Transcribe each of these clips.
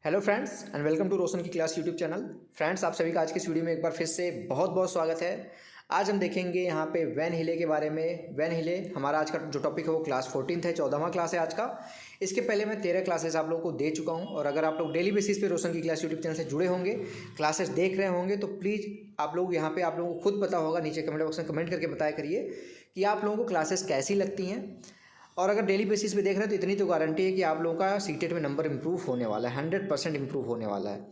Hello friends and welcome to Roshan की class YouTube channel. Friends, आप सभी का आज के इस वीडियो में एक बार फिर से बहुत बहुत स्वागत है। आज हम देखेंगे यहाँ पे वैन हिले के बारे में। वैन हिले हमारा आज का जो टॉपिक है वो क्लास 14th है, 14वां क्लास है आज का। इसके पहले मैं 13 क्लासेस आप लोगों को दे चुका हूँ, और अगर आप लोग डेली बेसिस पे रोशन की क्लास यूट्यूब चैनल से जुड़े होंगे, क्लासेस देख रहे होंगे, तो प्लीज़ आप लोग यहाँ पे आप लोगों को खुद पता होगा, नीचे कमेंट बॉक्स में कमेंट करके बताया करिए कि आप लोगों को क्लासेस कैसी लगती हैं। और अगर डेली बेसिस पे देख रहे हैं तो इतनी तो गारंटी है कि आप लोगों का सीटेट में नंबर इंप्रूव होने वाला है, 100% इंप्रूव होने वाला है।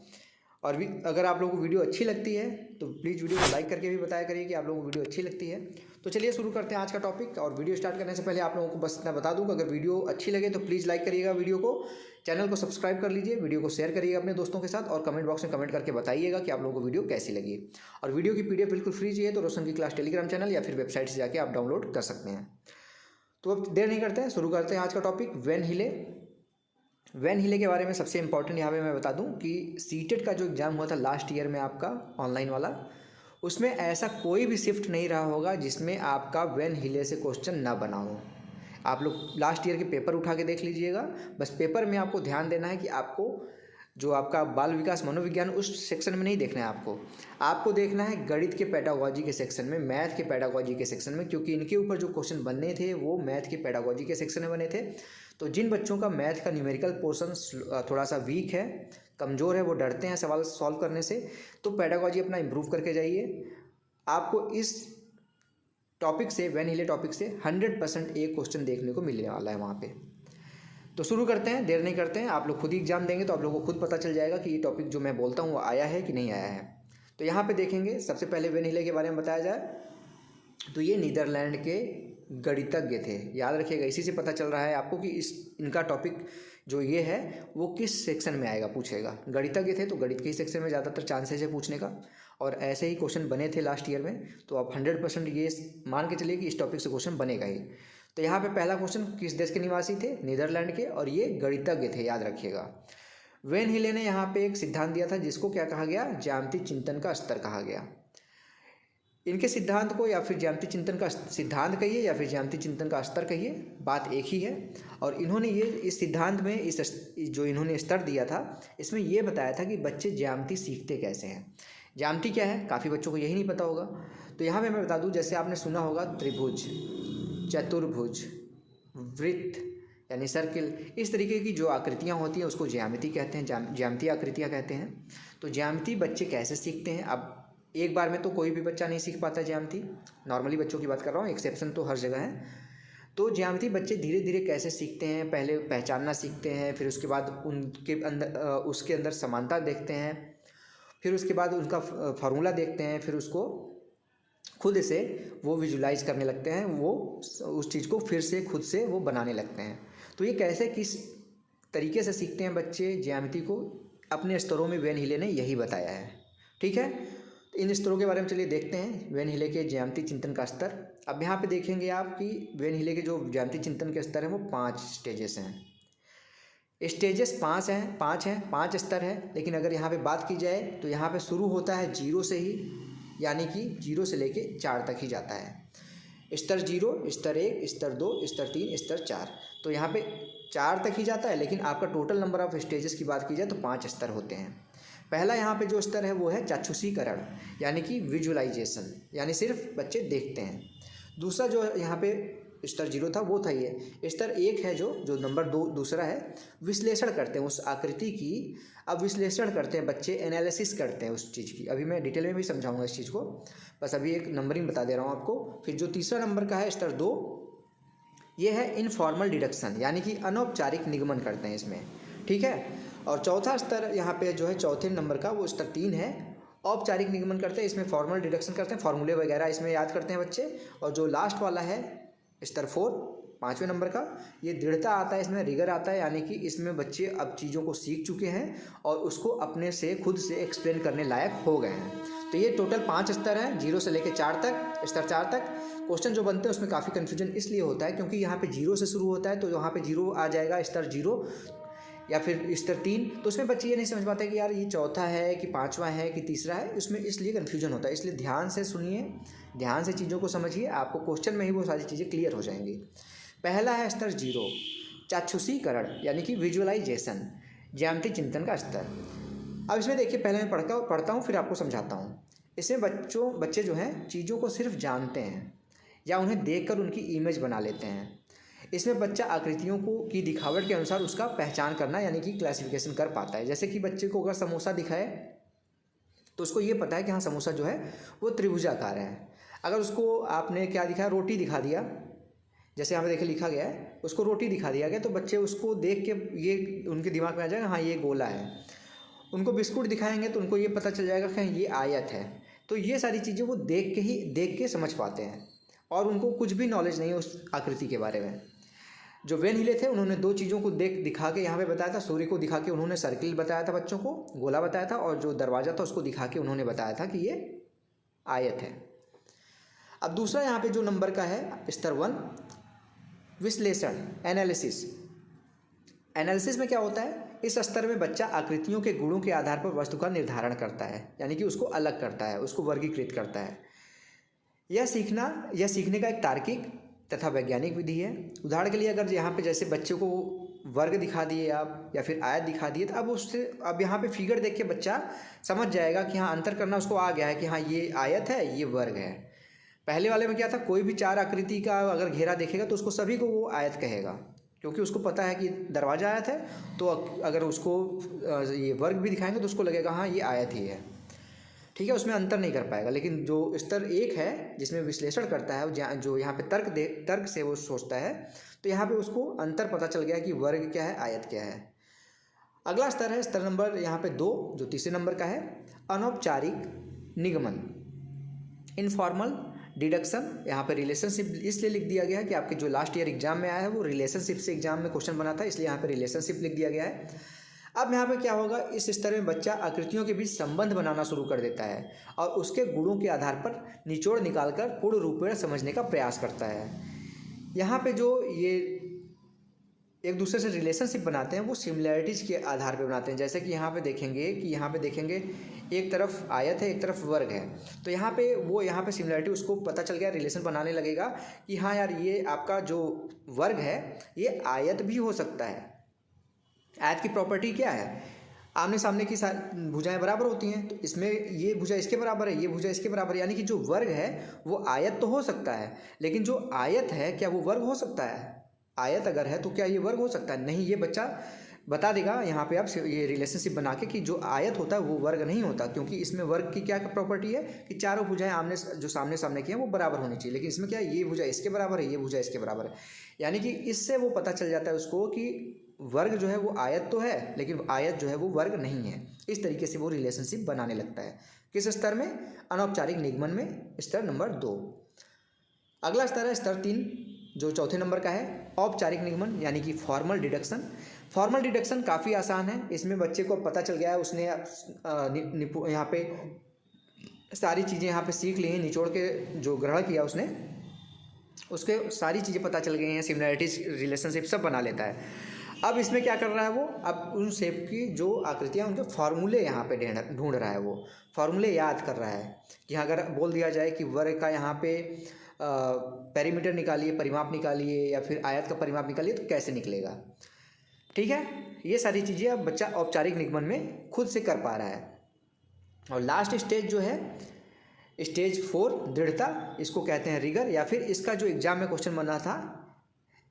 और भी अगर आप लोगों को वीडियो अच्छी लगती है तो प्लीज़ वीडियो को लाइक करके भी बताया करिए कि आप लोगों को वीडियो अच्छी लगती है। तो चलिए शुरू करते हैं आज का टॉपिक। और वीडियो स्टार्ट करने से पहले आप लोगों को बस इतना बता दूँ कि अगर वीडियो अच्छी लगे तो प्लीज़ लाइक करिएगा वीडियो को, चैनल को सब्सक्राइब कर लीजिए, वीडियो को शेयर करिएगा अपने दोस्तों के साथ, और कमेंट बॉक्स में कमेंट करके बताइएगा कि आप लोगों को वीडियो कैसी लगी। और वीडियो की PDF बिल्कुल फ्री चाहिए तो रोशन की क्लास टेलीग्राम चैनल या फिर वेबसाइट से जाके आप डाउनलोड कर सकते हैं। तो अब देर नहीं करते हैं, शुरू करते हैं आज का टॉपिक वैन हिले। वैन हिले के बारे में सबसे इंपॉर्टेंट यहाँ पे मैं बता दूं कि सीटेट का जो एग्ज़ाम हुआ था लास्ट ईयर में आपका ऑनलाइन वाला, उसमें ऐसा कोई भी शिफ्ट नहीं रहा होगा जिसमें आपका वैन हिले से क्वेश्चन ना बना हो। आप लोग लास्ट ईयर के पेपर उठा के देख लीजिएगा। बस पेपर में आपको ध्यान देना है कि आपको जो आपका बाल विकास मनोविज्ञान उस सेक्शन में नहीं देखना है, आपको देखना है गणित के पेडागोजी के सेक्शन में, मैथ के पेडागोजी के सेक्शन में, क्योंकि इनके ऊपर जो क्वेश्चन बनने थे वो मैथ के पेडागोजी के सेक्शन में बने थे। तो जिन बच्चों का मैथ का न्यूमेरिकल पोर्शन थोड़ा सा वीक है, कमज़ोर है, वो डरते हैं सवाल सॉल्व करने से, तो पेडागोजी अपना इम्प्रूव करके जाइए। आपको इस टॉपिक से, वैन हिले टॉपिक से 100% एक क्वेश्चन देखने को मिलने वाला है वहाँ पे। तो शुरू करते हैं, देर नहीं करते हैं। आप लोग खुद ही एग्जाम देंगे तो आप लोगों को खुद पता चल जाएगा कि ये टॉपिक जो मैं बोलता हूँ वो आया है कि नहीं आया है। तो यहाँ पे देखेंगे, सबसे पहले वैन हिले के बारे में बताया जाए तो ये नीदरलैंड के गणितज्ञ थे। याद रखिएगा, इसी से पता चल रहा है आपको कि इनका टॉपिक जो ये है वो किस सेक्शन में आएगा, पूछेगा। गणितज्ञ थे तो गणित के ही सेक्शन में ज़्यादातर चांसेस है पूछने का, और ऐसे ही क्वेश्चन बने थे लास्ट ईयर में। तो आप 100% ये मान के चलिए कि इस टॉपिक से क्वेश्चन बनेगा ही। तो यहाँ पे पहला क्वेश्चन किस देश के निवासी थे? नीदरलैंड के, और ये गणितज्ञ थे, याद रखिएगा। वैन हिले ने यहाँ पे एक सिद्धांत दिया था जिसको क्या कहा गया? ज्यामितीय चिंतन का स्तर कहा गया। इनके सिद्धांत को या फिर ज्यामितीय चिंतन का सिद्धांत कहिए या फिर ज्यामितीय चिंतन का स्तर कहिए, बात एक ही है। और इन्होंने ये इस सिद्धांत में इस जो इन्होंने स्तर दिया था, इसमें ये बताया था कि बच्चे ज्यामिति सीखते कैसे हैं। ज्यामिति क्या है, काफ़ी बच्चों को यही नहीं पता होगा। तो यहाँ पे मैं बता दूँ, जैसे आपने सुना होगा त्रिभुज, चतुर्भुज, वृत्त यानी सर्किल, इस तरीके की जो आकृतियाँ होती हैं उसको ज्यामिति कहते हैं, ज्यामितीय आकृतियाँ कहते हैं। तो ज्यामिति बच्चे कैसे सीखते हैं? अब एक बार में तो कोई भी बच्चा नहीं सीख पाता ज्यामिति, नॉर्मली बच्चों की बात कर रहा हूँ, एक्सेप्शन तो हर जगह है। तो ज्यामिति बच्चे धीरे धीरे कैसे सीखते हैं? पहले पहचानना सीखते हैं, फिर उसके बाद उसके अंदर समानता देखते हैं, फिर उसके बाद उनका फार्मूला देखते हैं, फिर उसको खुद से वो विजुलाइज करने लगते हैं, वो उस चीज़ को फिर से खुद से वो बनाने लगते हैं। तो ये कैसे, किस तरीके से सीखते हैं बच्चे ज्यामिति को, अपने स्तरों में वैन हिले ने यही बताया है। ठीक है, तो इन स्तरों के बारे में चलिए देखते हैं, वैन हिले के ज्यामितीय चिंतन का स्तर। अब यहाँ पे देखेंगे आप कि वैन हिले के जो ज्यामितीय चिंतन के स्तर हैं वो 5 स्टेजेस हैं। स्टेजेस 5 हैं, 5 स्तर है। लेकिन अगर यहाँ पे बात की जाए तो यहाँ पे शुरू होता है 0 से ही, यानी कि 0 से लेके 4 तक ही जाता है। स्तर 0, स्तर 1, स्तर 2, स्तर 3, स्तर 4। तो यहाँ पे 4 तक ही जाता है, लेकिन आपका टोटल नंबर ऑफ स्टेजेस की बात की जाए तो 5 स्तर होते हैं। पहला यहाँ पे जो स्तर है वो है चाक्षुषीकरण, यानी कि विजुअलाइजेशन, यानी सिर्फ बच्चे देखते हैं। दूसरा जो यहाँ पे स्तर 0 था वो था ये। स्तर 1 है जो नंबर 2 दूसरा है, विश्लेषण करते हैं उस आकृति की। अब विश्लेषण करते हैं बच्चे, एनालिसिस करते हैं उस चीज़ की। अभी मैं डिटेल में भी समझाऊंगा इस चीज़ को, बस अभी एक नंबरिंग बता दे रहा हूँ आपको। फिर जो तीसरा नंबर का है स्तर 2, ये है इनफॉर्मल डिडक्शन, यानी कि अनौपचारिक निगमन करते हैं इसमें। ठीक है, और चौथा स्तर यहाँ पे जो है चौथे नंबर का, वो स्तर 3 है, औपचारिक निगमन करते हैं। इसमें फॉर्मल डिडक्शन करते हैं, फॉर्मूले वगैरह इसमें याद करते हैं बच्चे। और जो लास्ट वाला है स्तर 4, 5वें नंबर का, ये दृढ़ता आता है, इसमें रिगर आता है, यानी कि इसमें बच्चे अब चीज़ों को सीख चुके हैं और उसको अपने से खुद से एक्सप्लेन करने लायक हो गए हैं। तो ये टोटल 5 स्तर हैं, 0 से लेकर 4 तक, स्तर 4 तक। क्वेश्चन जो बनते हैं उसमें काफ़ी कन्फ्यूजन इसलिए होता है क्योंकि यहाँ पे 0 से शुरू होता है, तो यहाँ पे 0 आ जाएगा, स्तर 0 या फिर स्तर 3। तो उसमें बच्चे ये नहीं समझ पाते कि यार ये चौथा है कि 5वां है कि तीसरा है, उसमें इसलिए कन्फ्यूजन होता है। इसलिए ध्यान से सुनिए, ध्यान से चीज़ों को समझिए, आपको क्वेश्चन में ही वो सारी चीज़ें क्लियर हो जाएंगी। पहला है स्तर 0, चाक्षुषीकरण, यानी कि विजुअलाइजेशन। ज्यामितीय चिंतन का स्तर। अब इसमें देखिए, पहले मैं पढ़ता हूँ फिर आपको समझाता हूँ। इसमें बच्चे जो हैं चीज़ों को सिर्फ जानते हैं या उन्हें देखकर उनकी इमेज बना लेते हैं। इसमें बच्चा आकृतियों की दिखावट के अनुसार उसका पहचान करना यानी कि क्लासिफिकेशन कर पाता है। जैसे कि बच्चे को अगर समोसा दिखाए तो उसको ये पता है कि हाँ समोसा जो है वो त्रिभुजाकार है। अगर उसको आपने क्या दिखाया, रोटी दिखा दिया, जैसे यहाँ पे देखिए लिखा गया है, उसको रोटी दिखा दिया गया तो बच्चे उसको देख के ये उनके दिमाग में आ जाएगा हाँ ये गोला है। उनको बिस्कुट दिखाएंगे तो उनको ये पता चल जाएगा कि ये आयत है। तो ये सारी चीज़ें वो देख के समझ पाते हैं और उनको कुछ भी नॉलेज नहीं है उस आकृति के बारे में। जो वेन हिले थे उन्होंने दो चीज़ों को दिखा के यहाँ पे बताया था। सूर्य को दिखा के उन्होंने सर्किल बताया था बच्चों को, गोला बताया था, और जो दरवाज़ा था उसको दिखा के उन्होंने बताया था कि ये आयत है। अब दूसरा यहाँ पे जो नंबर का है स्तर 1, विश्लेषण, एनालिसिस। एनालिसिस में क्या होता है, इस स्तर में बच्चा आकृतियों के गुणों के आधार पर वस्तु का निर्धारण करता है, यानी कि उसको अलग करता है, उसको वर्गीकृत करता है। यह सीखने का एक तार्किक तथा वैज्ञानिक विधि है। उदाहरण के लिए अगर यहाँ पे जैसे बच्चे को वर्ग दिखा दिए आप या फिर आयत दिखा दिए तो अब यहाँ पे फिगर देख के बच्चा समझ जाएगा कि हाँ अंतर करना उसको आ गया है कि हाँ ये आयत है ये वर्ग है। पहले वाले में क्या था, कोई भी चार आकृति का अगर घेरा देखेगा तो उसको सभी को वो आयत कहेगा, क्योंकि उसको पता है कि दरवाज़ा आयत है। तो अगर उसको ये वर्ग भी दिखाएंगे तो उसको लगेगा हाँ ये आयत ही है, ठीक है, उसमें अंतर नहीं कर पाएगा। लेकिन जो स्तर 1 है जिसमें विश्लेषण करता है, जो यहाँ पे तर्क से वो सोचता है, तो यहाँ पे उसको अंतर पता चल गया कि वर्ग क्या है आयत क्या है। अगला स्तर है स्तर नंबर यहाँ पे 2, जो तीसरे नंबर का है, अनौपचारिक निगमन, इनफॉर्मल डिडक्शन। यहाँ पे रिलेशनशिप इसलिए लिख दिया गया है कि आपके जो लास्ट ईयर एग्जाम में आया है वो रिलेशनशिप से एग्जाम में क्वेश्चन बना था, इसलिए यहाँ पे रिलेशनशिप लिख दिया गया है। अब यहाँ पे क्या होगा, इस स्तर में बच्चा आकृतियों के बीच संबंध बनाना शुरू कर देता है और उसके गुणों के आधार पर निचोड़ निकालकर पूर्ण रूप में समझने का प्रयास करता है। यहाँ पे जो ये एक दूसरे से रिलेशनशिप बनाते हैं वो सिमिलैरिटीज़ के आधार पर बनाते हैं। जैसे कि यहाँ पे देखेंगे एक तरफ आयत है एक तरफ वर्ग है, तो यहाँ पे सिमिलैरिटी उसको पता चल गया, रिलेशन बनाने लगेगा कि हाँ यार ये आपका जो वर्ग है ये आयत भी हो सकता है। आयत की प्रॉपर्टी क्या है, आमने सामने की भुजाएं बराबर होती हैं, तो इसमें ये भुजा इसके बराबर है ये भुजा इसके बराबर है, यानी कि जो वर्ग है वो आयत तो हो सकता है, लेकिन जो आयत है क्या वो वर्ग हो सकता है? आयत अगर है तो क्या ये वर्ग हो सकता है? नहीं, ये बच्चा बता देगा यहाँ पे आप ये रिलेशनशिप बना के कि जो आयत होता है वो वर्ग नहीं होता, क्योंकि इसमें वर्ग की क्या प्रॉपर्टी है कि चारों भुजाएं जो सामने सामने की हैं वो बराबर होनी चाहिए। लेकिन इसमें क्या है, ये भुजा इसके बराबर है ये भुजा इसके बराबर है, यानी कि इससे वो पता चल जाता है उसको कि वर्ग जो है वो आयत तो है लेकिन आयत जो है वो वर्ग नहीं है। इस तरीके से वो रिलेशनशिप बनाने लगता है। किस स्तर में? अनौपचारिक निगमन में, स्तर नंबर 2। अगला स्तर है स्तर 3, जो चौथे नंबर का है, औपचारिक निगमन यानी कि फॉर्मल डिडक्शन। फॉर्मल डिडक्शन काफ़ी आसान है, इसमें बच्चे को पता चल गया है, उसने यहाँ पे सारी चीज़ें यहाँ पे सीख ली हैं, निचोड़ के जो ग्रहण किया उसने, उसके सारी चीज़ें पता चल गई हैं, सिमिलैरिटीज रिलेशनशिप सब बना लेता है। अब इसमें क्या कर रहा है वो, अब उन शेप की जो आकृतियाँ उनके फार्मूले यहाँ पे ढूंढ रहा है, वो फार्मूले याद कर रहा है कि अगर बोल दिया जाए कि वर्ग का यहाँ पे पेरीमीटर निकालिए, परिमाप निकालिए, या फिर आयत का परिमाप निकालिए तो कैसे निकलेगा। ठीक है, ये सारी चीज़ें अब बच्चा औपचारिक निगमन में खुद से कर पा रहा है। और लास्ट स्टेज जो है स्टेज 4, दृढ़ता, इसको कहते हैं रिगर, या फिर इसका जो एग्जाम में क्वेश्चन बना था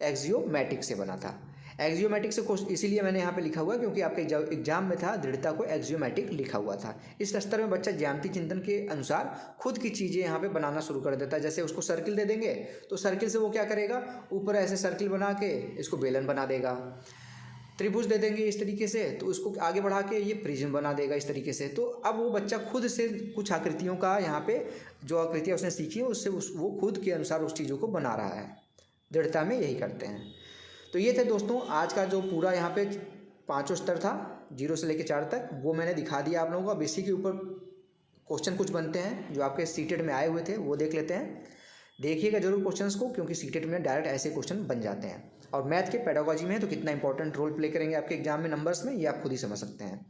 एक्जियोमेटिक से बना था। एक्जियोमेटिक से इसीलिए मैंने यहाँ पे लिखा हुआ क्योंकि आपके एग्जाम में था दृढ़ता को एक्जियोमेटिक लिखा हुआ था। इस स्तर में बच्चा ज्यामितीय चिंतन के अनुसार खुद की चीज़ें यहाँ पे बनाना शुरू कर देता है। जैसे उसको सर्किल दे देंगे तो सर्किल से वो क्या करेगा, ऊपर ऐसे सर्किल बना के इसको बेलन बना देगा। त्रिभुज दे देंगे इस तरीके से तो उसको आगे बढ़ा के ये प्रिज्म बना देगा इस तरीके से। तो अब वो बच्चा खुद से कुछ आकृतियों का यहाँ पे जो आकृतियाँ उसने सीखी है उससे वो खुद के अनुसार उस चीज़ों को बना रहा है। दृढ़ता में यही करते हैं। तो ये थे दोस्तों आज का जो पूरा यहाँ पे 5 स्तर था 0 से लेकर 4 तक, वो मैंने दिखा दिया आप लोगों को। अब इसी के ऊपर क्वेश्चन कुछ बनते हैं जो आपके सीटेट में आए हुए थे, वो देख लेते हैं। देखिएगा जरूर क्वेश्चंस को, क्योंकि सीटेट में डायरेक्ट ऐसे क्वेश्चन बन जाते हैं। और मैथ के पेडागोजी में है तो कितना इंपॉर्टेंट रोल प्ले करेंगे आपके एग्जाम में नंबर्स में, ये आप खुद ही समझ सकते हैं।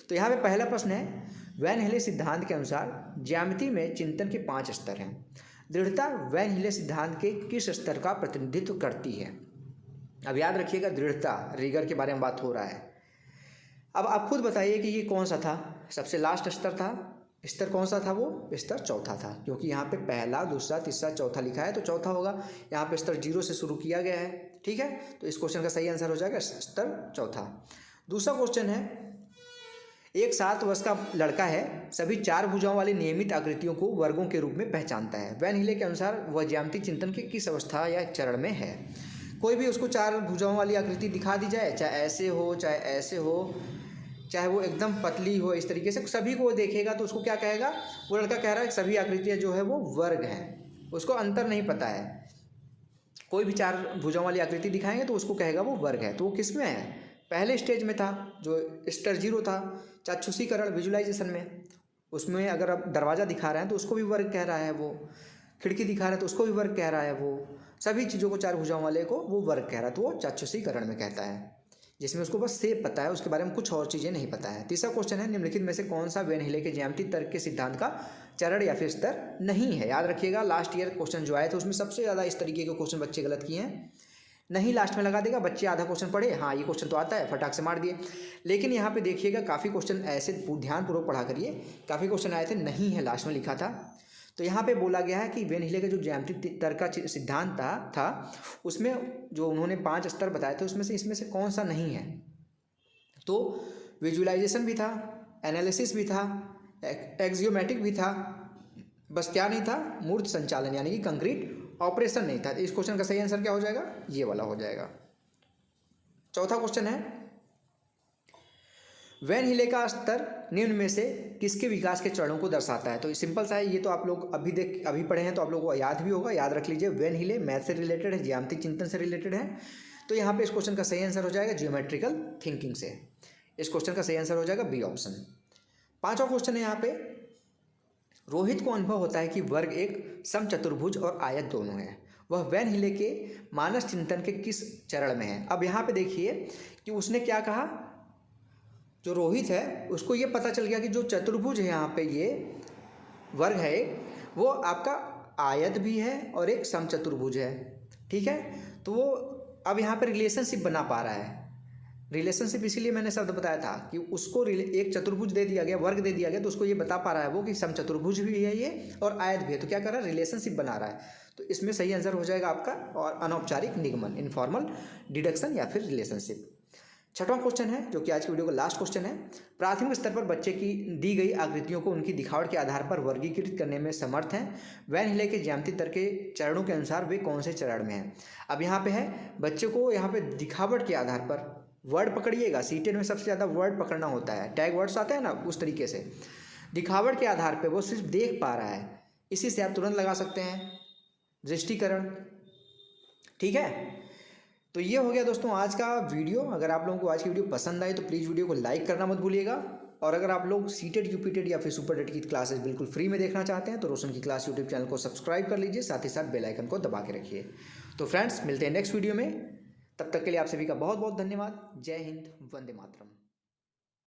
तो यहाँ पे पहला प्रश्न है, वैन हिले सिद्धांत के अनुसार ज्यामिति में चिंतन के 5 स्तर हैं। दृढ़ता वैन हिले सिद्धांत के किस स्तर का प्रतिनिधित्व करती है? अब याद रखिएगा, दृढ़ता, रिगर के बारे में बात हो रहा है। अब आप खुद बताइए कि ये कौन सा था, सबसे लास्ट स्तर था। स्तर कौन सा था? वो स्तर चौथा था, क्योंकि यहाँ पे पहला, दूसरा, तीसरा, चौथा लिखा है तो चौथा होगा। यहाँ पे स्तर 0 से शुरू किया गया है, ठीक है। तो इस क्वेश्चन का सही आंसर हो जाएगा स्तर चौथा। दूसरा क्वेश्चन है, एक 7 वर्ष का लड़का है, सभी 4 भुजाओं वाली नियमित आकृतियों को वर्गों के रूप में पहचानता है। वैन हिले के अनुसार वह ज्यामितीय चिंतन के किस अवस्था या चरण में है? कोई भी उसको 4 भुजाओं वाली आकृति दिखा दी जाए, चाहे ऐसे हो, चाहे ऐसे हो, चाहे वो एकदम पतली हो, इस तरीके से सभी को देखेगा तो उसको क्या कहेगा? वो लड़का कह रहा है कि सभी आकृतियाँ जो है वो वर्ग हैं, उसको अंतर नहीं पता है। कोई भी 4 भुजाओं वाली आकृति दिखाएंगे तो उसको कहेगा वो वर्ग है। तो वो किस में है? पहले स्टेज में था, जो स्तर 0 था, चाक्षुषीकरण विजुलाइजेशन में। उसमें अगर आप दरवाज़ा दिखा रहे हैं तो उसको भी वर्ग कह रहा है वो, खिड़की दिखा रहे हैं तो उसको भी वर्ग कह रहा है वो, सभी चीज़ों को 4 भुजाओं वाले को वो वर्ग कह रहा है, तो वो चाक्षुषीकरण में कहता है, जिसमें उसको बस शेप पता है, उसके बारे में कुछ और चीज़ें नहीं पता है। तीसरा क्वेश्चन है, निम्नलिखित में से कौन सा वैन हिले के ज्यामितीय तर्क के सिद्धांत का चरण या फिर स्तर नहीं है? याद रखिएगा, लास्ट ईयर क्वेश्चन जो आए थे उसमें सबसे ज़्यादा इस तरीके के क्वेश्चन बच्चे गलत किए हैं। नहीं लास्ट में लगा देगा, बच्चे आधा क्वेश्चन पढ़े, हाँ ये क्वेश्चन तो आता है, फटाक से मार दिए। लेकिन यहाँ पे देखिएगा काफ़ी क्वेश्चन ऐसे ध्यानपूर्वक पढ़ा करिए, काफ़ी क्वेश्चन आए थे नहीं है, लास्ट में लिखा था। तो यहाँ पे बोला गया है कि वैन हिले का जो ज्यामितीय तर्क का सिद्धांत था उसमें जो उन्होंने 5 स्तर बताए थे उसमें से इसमें से कौन सा नहीं है? तो विजुअलाइजेशन भी था, एनालिसिस भी था, एक्सियोमेटिक भी था, बस क्या नहीं था? मूर्त संचालन यानी कि कंक्रीट ऑपरेशन नहीं था। इस क्वेश्चन का सही आंसर क्या हो जाएगा? ये वाला हो जाएगा। चौथा क्वेश्चन है, वैन हिले का स्तर निम्न में से किसके विकास के चरणों को दर्शाता है? तो सिंपल सा है, ये तो आप लोग अभी पढ़े हैं तो आप लोगों को याद भी होगा, याद रख लीजिए। वैन हिले मैथ से रिलेटेड है, ज्यामितीय चिंतन से रिलेटेड है। तो यहाँ पे इस क्वेश्चन का सही आंसर हो जाएगा जियोमेट्रिकल थिंकिंग से। इस क्वेश्चन का सही आंसर हो जाएगा बी ऑप्शन। पांचवा क्वेश्चन है यहाँ पे, रोहित को अनुभव होता है कि वर्ग एक समचतुर्भुज और आयत दोनों है, वह वैन हिले के मानस चिंतन के किस चरण में है? अब यहाँ पे देखिए कि उसने क्या कहा, जो रोहित है उसको ये पता चल गया कि जो चतुर्भुज है यहाँ पे ये वर्ग है एक, वो आपका आयत भी है और एक समचतुर्भुज है, ठीक है। तो वो अब यहाँ पे रिलेशनशिप बना पा रहा है। रिलेशनशिप इसीलिए मैंने शब्द बताया था कि उसको एक चतुर्भुज दे दिया गया, वर्ग दे दिया गया, तो उसको ये बता पा रहा है वो कि समचतुर्भुज भी है ये और आयत भी है। तो क्या कर रहा है? रिलेशनशिप बना रहा है। तो इसमें सही आंसर हो जाएगा आपका और अनौपचारिक निगमन, इनफॉर्मल डिडक्शन या फिर रिलेशनशिप। छठवां क्वेश्चन है जो कि आज की वीडियो का लास्ट क्वेश्चन है, प्राथमिक स्तर पर बच्चे की दी गई आकृतियों को उनकी दिखावट के आधार पर वर्गीकृत करने में समर्थ हैं। वैन हिले के ज्यामितीय तर्क के चरणों के अनुसार वे कौन से चरण में हैं? अब यहाँ पे है, बच्चे को यहाँ पे दिखावट के आधार पर वर्ड पकड़िएगा, सीटेट में सबसे ज़्यादा वर्ड पकड़ना होता है, टैग वर्ड्स आते हैं ना, उस तरीके से दिखावट के आधार पर वो सिर्फ देख पा रहा है, इसी से आप तुरंत लगा सकते हैं दृष्टिकरण, ठीक है। तो ये हो गया दोस्तों आज का वीडियो। अगर आप लोगों को आज की वीडियो पसंद आई तो प्लीज़ वीडियो को लाइक करना मत भूलिएगा। और अगर आप लोग सीटेट, यूपीटेट या फिर सुपर टेट की क्लासेस बिल्कुल फ्री में देखना चाहते हैं तो रोशन की क्लास यूट्यूब चैनल को सब्सक्राइब कर लीजिए, साथ ही साथ बेल आइकन को दबा के रखिए। तो फ्रेंड्स मिलते हैं नेक्स्ट वीडियो में, तब तक के लिए आप सभी का बहुत बहुत धन्यवाद। जय हिंद, वंदे मातरम।